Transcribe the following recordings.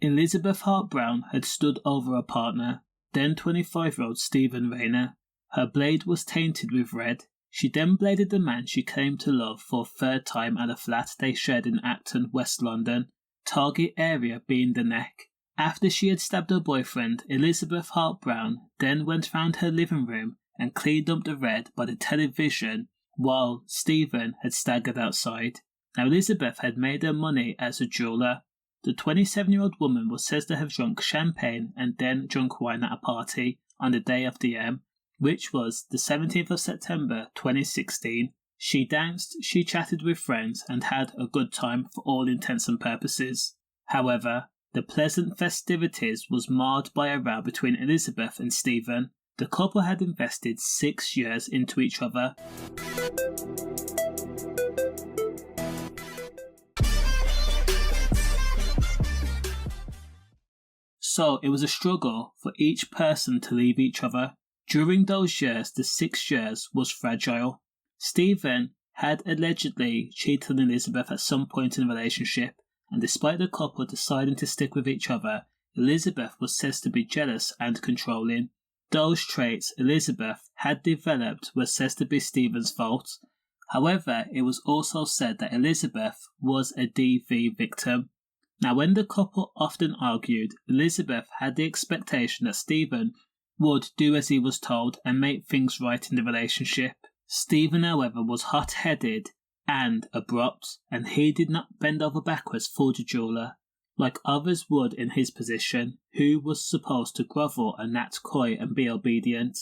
Elizabeth Hart Browne had stood over her partner, then 25-year-old Stephen Raynor. Her blade was tainted with red. She then bladed the man she claimed to love for a third time at a flat they shared in Acton, West London, target area being the neck. After she had stabbed her boyfriend, Elizabeth Hart Browne then went round her living room and cleaned up the red by the television while Stephen had staggered outside. Now Elizabeth had made her money as a jeweller. The 27-year-old woman was said to have drunk champagne and then drunk wine at a party on the day of the which was the 17th of September 2016. She danced, she chatted with friends and had a good time for all intents and purposes. However, the pleasant festivities was marred by a row between Elizabeth and Stephen. The couple had invested 6 years into each other. So it was a struggle for each person to leave each other. During those years, the 6 years was fragile. Stephen had allegedly cheated on Elizabeth at some point in the relationship, and despite the couple deciding to stick with each other, Elizabeth was said to be jealous and controlling. Those traits Elizabeth had developed were said to be Stephen's fault. However, it was also said that Elizabeth was a DV victim. Now, when the couple often argued, Elizabeth had the expectation that Stephen would do as he was told and make things right in the relationship. Stephen, however, was hot-headed and abrupt, and he did not bend over backwards for the jeweller, like others would in his position, who was supposed to grovel and act coy and be obedient.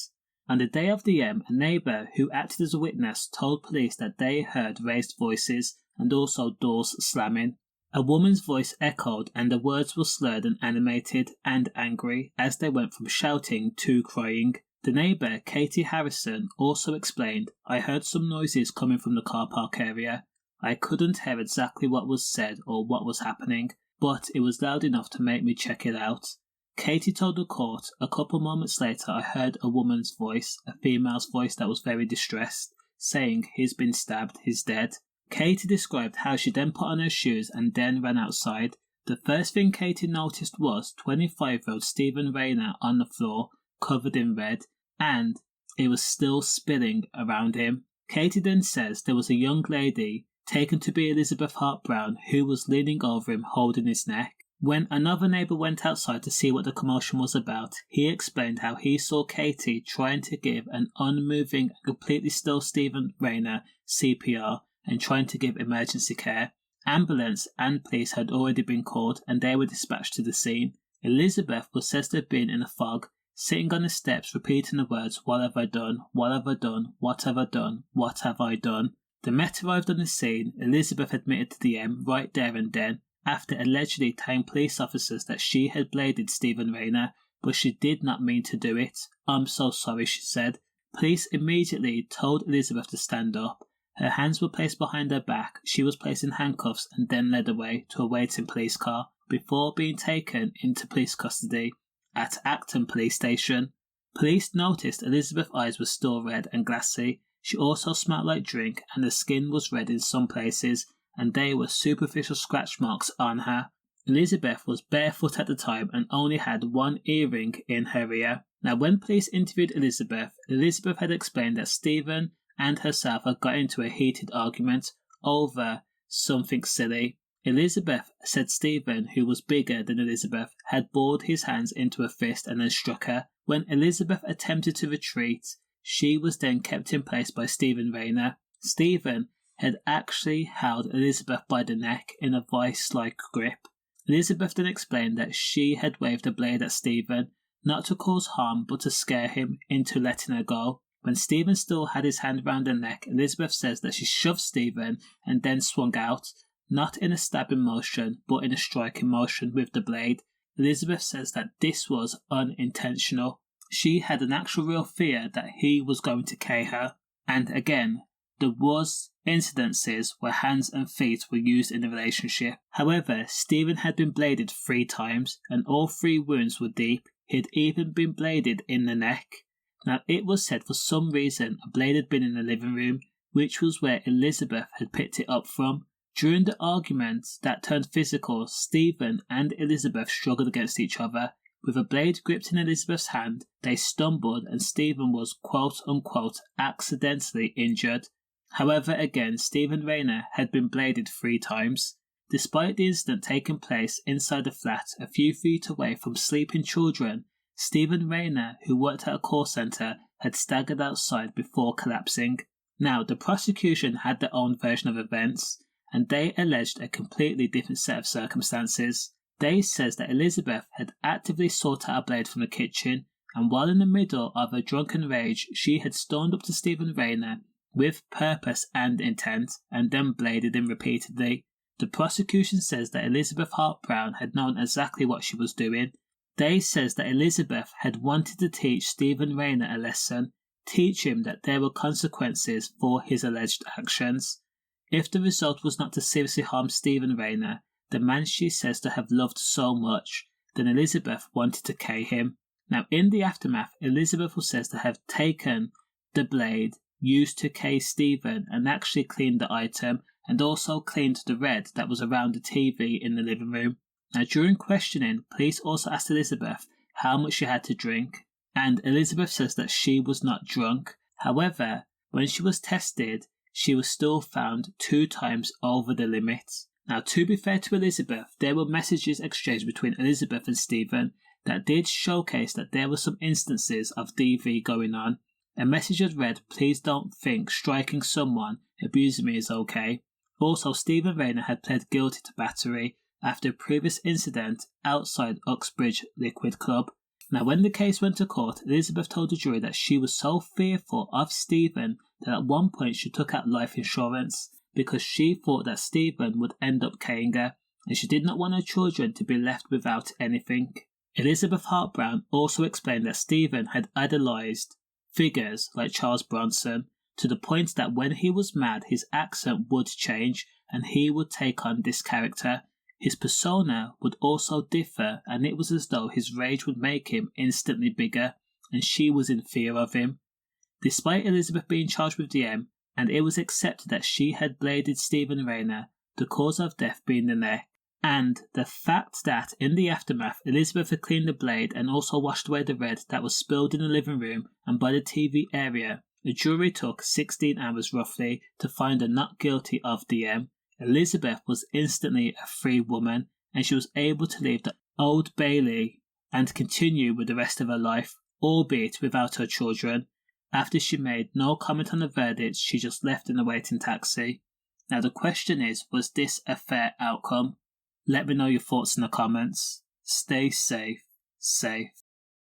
On the day of the a neighbour who acted as a witness told police that they heard raised voices and also doors slamming. A woman's voice echoed and the words were slurred and animated and angry as they went from shouting to crying. The neighbour, Katie Harrison, also explained, "I heard some noises coming from the car park area. I couldn't hear exactly what was said or what was happening, but it was loud enough to make me check it out." Katie told the court, "A couple moments later I heard a woman's voice, a female's voice that was very distressed, saying, 'He's been stabbed, he's dead.'" Katie described how she then put on her shoes and then ran outside. The first thing Katie noticed was 25-year-old Stephen Raynor on the floor, covered in red, and it was still spilling around him. Katie then says there was a young lady, taken to be Elizabeth Hart Browne, who was leaning over him holding his neck. When another neighbour went outside to see what the commotion was about, he explained how he saw Katie trying to give an unmoving, completely still Stephen Raynor CPR and trying to give emergency care. Ambulance and police had already been called and they were dispatched to the scene. Elizabeth was said to have been in a fog, sitting on the steps repeating the words, "What have I done? What have I done? What have I done? What have I done?" The Met arrived on the scene. Elizabeth admitted to the right there and then, after allegedly telling police officers that she had bladed Stephen Raynor, but she did not mean to do it. "I'm so sorry," she said. Police immediately told Elizabeth to stand up. Her hands were placed behind her back, she was placed in handcuffs and then led away to a waiting police car before being taken into police custody at Acton police station. Police noticed Elizabeth's eyes were still red and glassy. She also smelled like drink and the skin was red in some places and there were superficial scratch marks on her. Elizabeth was barefoot at the time and only had one earring in her ear. Now, when police interviewed Elizabeth, Elizabeth had explained that Stephen and herself had got into a heated argument over something silly. Elizabeth said Stephen, who was bigger than Elizabeth, had bored his hands into a fist and then struck her. When Elizabeth attempted to retreat, she was then kept in place by Stephen Raynor. Stephen had actually held Elizabeth by the neck in a vice-like grip. Elizabeth then explained that she had waved a blade at Stephen, not to cause harm but to scare him into letting her go. When Stephen still had his hand round her neck, Elizabeth says that she shoved Stephen and then swung out, not in a stabbing motion, but in a striking motion with the blade. Elizabeth says that this was unintentional. She had an actual real fear that he was going to K her. And again, there was incidences where hands and feet were used in the relationship. However, Stephen had been bladed 3 times, and all 3 wounds were deep. He had even been bladed in the neck. Now, it was said for some reason a blade had been in the living room, which was where Elizabeth had picked it up from. During the argument that turned physical, Stephen and Elizabeth struggled against each other. With a blade gripped in Elizabeth's hand, they stumbled and Stephen was quote-unquote accidentally injured. However, again, Stephen Raynor had been bladed 3 times. Despite the incident taking place inside a flat a few feet away from sleeping children, Stephen Raynor, who worked at a call centre, had staggered outside before collapsing. Now, the prosecution had their own version of events, and they alleged a completely different set of circumstances. They says that Elizabeth had actively sought out a blade from the kitchen, and while in the middle of a drunken rage, she had stormed up to Stephen Raynor with purpose and intent, and then bladed him repeatedly. The prosecution says that Elizabeth Hart Browne had known exactly what she was doing. They says that Elizabeth had wanted to teach Stephen Raynor a lesson, teach him that there were consequences for his alleged actions. If the result was not to seriously harm Stephen Raynor, the man she says to have loved so much, then Elizabeth wanted to K him. Now, in the aftermath, Elizabeth was said to have taken the blade used to K Stephen and actually cleaned the item, and also cleaned the red that was around the TV in the living room. Now, during questioning, police also asked Elizabeth how much she had to drink, and Elizabeth says that she was not drunk. However, when she was tested, she was still found 2 times over the limit. Now, to be fair to Elizabeth, there were messages exchanged between Elizabeth and Stephen that did showcase that there were some instances of DV going on. A message had read, "Please don't think striking someone, abusing me is okay." Also, Stephen Raynor had pled guilty to battery after a previous incident outside Uxbridge Liquid Club. Now, when the case went to court, Elizabeth told the jury that she was so fearful of Stephen that at one point she took out life insurance because she thought that Stephen would end up killing her, and she did not want her children to be left without anything. Elizabeth Hart Browne also explained that Stephen had idolised figures like Charles Bronson, to the point that when he was mad his accent would change and he would take on this character. His persona would also differ, and it was as though his rage would make him instantly bigger, and she was in fear of him. Despite Elizabeth being charged with DM, and it was accepted that she had bladed Stephen Raynor, the cause of death being the neck, and the fact that in the aftermath Elizabeth had cleaned the blade and also washed away the red that was spilled in the living room and by the TV area, the jury took 16 hours roughly to find her not guilty of DM. Elizabeth was instantly a free woman, and she was able to leave the Old Bailey and continue with the rest of her life, albeit without her children. After she made no comment on the verdict, she just left in a waiting taxi. Now the question is, was this a fair outcome? Let me know your thoughts in the comments. Stay safe.